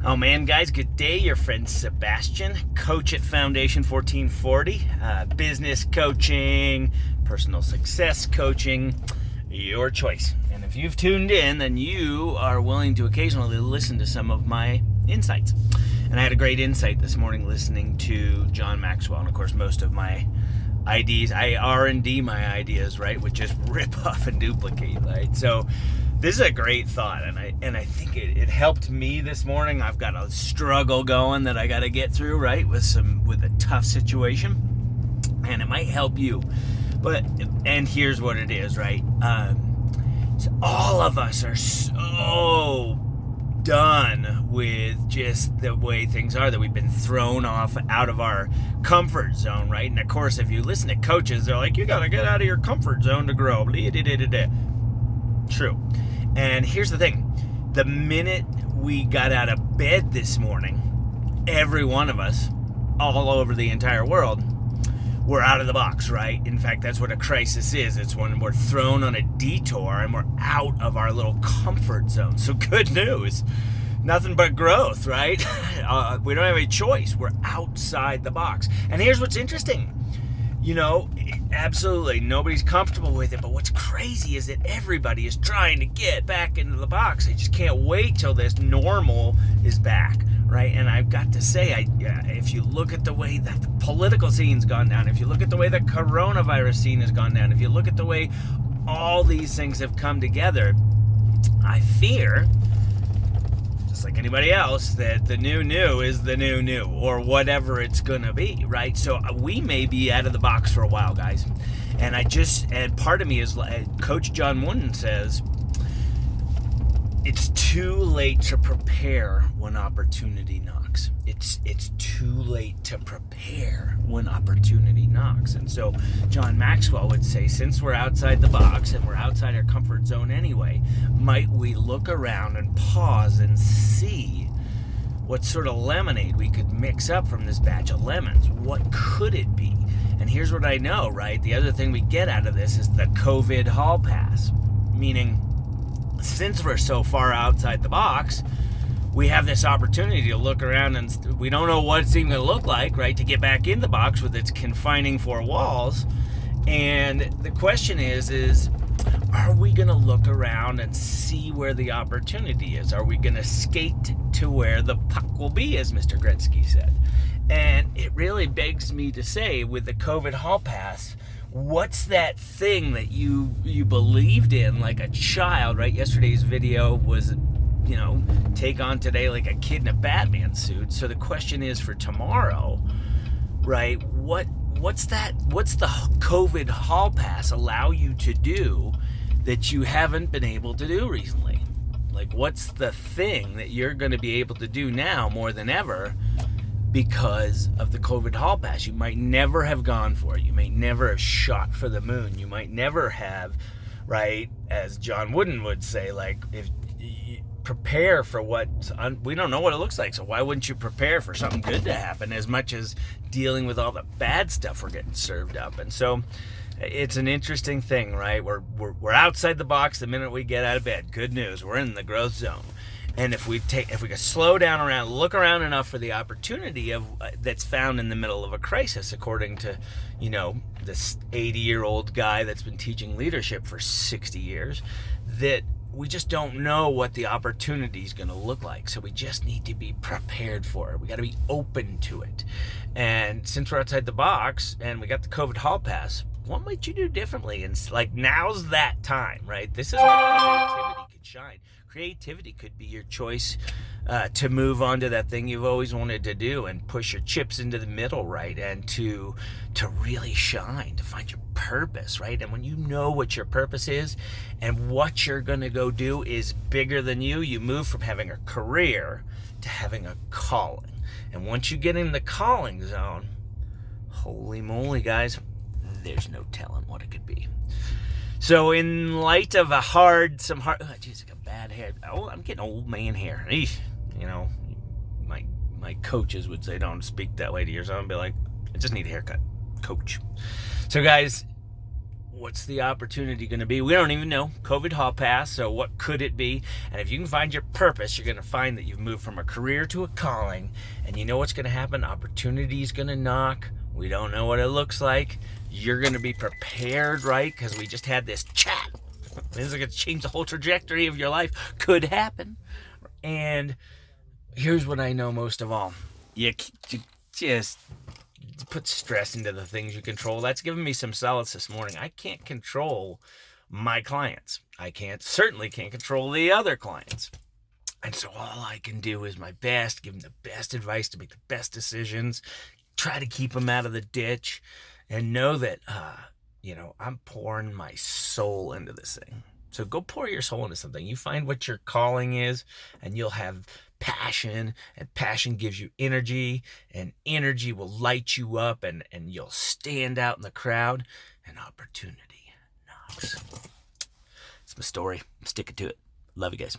Oh man, guys, good day. Your friend Sebastian, coach at Foundation 1440, business coaching, personal success coaching, your choice. And if you've tuned in, then you are willing to occasionally listen to some of my insights. And I had a great insight this morning listening to John Maxwell. And of course, most of my ideas, I R&D my ideas, right, which just rip off and duplicate, right? So this is a great thought, and I think it helped me this morning. I've got a struggle going that I got to get through, right, with a tough situation, and it might help you. And here's what it is, right? So all of us are so done with just the way things are, that we've been thrown out of our comfort zone, right? And of course, if you listen to coaches, they're like, you got to get out of your comfort zone to grow. True. And here's the thing. The minute we got out of bed this morning, every one of us, all over the entire world, we're out of the box, right? In fact, that's what a crisis is. It's when we're thrown on a detour and we're out of our little comfort zone. So good news. Nothing but growth, right? We don't have a choice. We're outside the box. And here's what's interesting. You know, absolutely nobody's comfortable with it, but what's crazy is that everybody is trying to get back into the box. They just can't wait till this normal is back, right? And I've got to say, if you look at the way that the political scene's gone down, if you look at the way the coronavirus scene has gone down, if you look at the way all these things have come together, I fear, just like anybody else, that the new is the new, or whatever it's gonna be, right? So we may be out of the box for a while, guys. And part of me is, Coach John Wooden says, it's too late to prepare when opportunity knocks. It's too late to prepare when opportunity knocks. And so John Maxwell would say, since we're outside the box and we're outside our comfort zone anyway, might we look around and pause and see what sort of lemonade we could mix up from this batch of lemons? What could it be? And here's what I know, right? The other thing we get out of this is the COVID hall pass, meaning since we're so far outside the box, we have this opportunity to look around, and we don't know what it's even going to look like, right, to get back in the box with its confining four walls. And the question is are we going to look around and see where the opportunity is? Are we going to skate to where the puck will be, as Mr. Gretzky said? And it really begs me to say, with the COVID hall pass, what's that thing that you believed in like a child, right? Yesterday's video was, take on today like a kid in a Batman suit. So the question is for tomorrow, right? What's the COVID hall pass allow you to do that you haven't been able to do recently? Like, what's the thing that you're going to be able to do now more than ever because of the COVID hall pass? You might never have gone for it. You may never have shot for the moon. You might never have, right, as John Wooden would say, like, if you prepare for we don't know what it looks like, so why wouldn't you prepare for something good to happen, as much as dealing with all the bad stuff we're getting served up? And so it's an interesting thing, right? We're outside the box the minute we get out of bed. Good news, we're in the growth zone. And if we could slow down around, look around enough for the opportunity of that's found in the middle of a crisis, according to, this 80-year-old guy that's been teaching leadership for 60 years, that we just don't know what the opportunity is going to look like. So we just need to be prepared for it. We got to be open to it. And since we're outside the box and we got the COVID hall pass, what might you do differently? And now's that time, right? This is where creativity could shine. Creativity could be your choice to move on to that thing you've always wanted to do and push your chips into the middle, right? And to really shine, to find your purpose, right? And when you know what your purpose is and what you're going to go do is bigger than you move from having a career to having a calling. And once you get in the calling zone, holy moly, guys, there's no telling what it could be. So in light of oh, geez, I got bad hair. Oh, I'm getting old man hair. Eesh. My coaches would say, don't speak that way to your son. I'd be like, I just need a haircut, coach. So guys, what's the opportunity going to be? We don't even know. COVID hall pass, so what could it be? And if you can find your purpose, you're going to find that you've moved from a career to a calling. And you know what's going to happen? Opportunity's going to knock. We don't know what it looks like. You're going to be prepared, right? Because we just had this chat. This is going to change the whole trajectory of your life. Could happen. And here's what I know most of all. You just put stress into the things you control. That's given me some solace this morning. I can't control my clients. Certainly can't control the other clients. And so all I can do is my best, give them the best advice to make the best decisions, try to keep them out of the ditch, and know that, I'm pouring my soul into this thing. So go pour your soul into something. You find what your calling is, and you'll have passion, and passion gives you energy, and energy will light you up, and you'll stand out in the crowd, and opportunity knocks. It's my story. I'm sticking to it. Love you guys.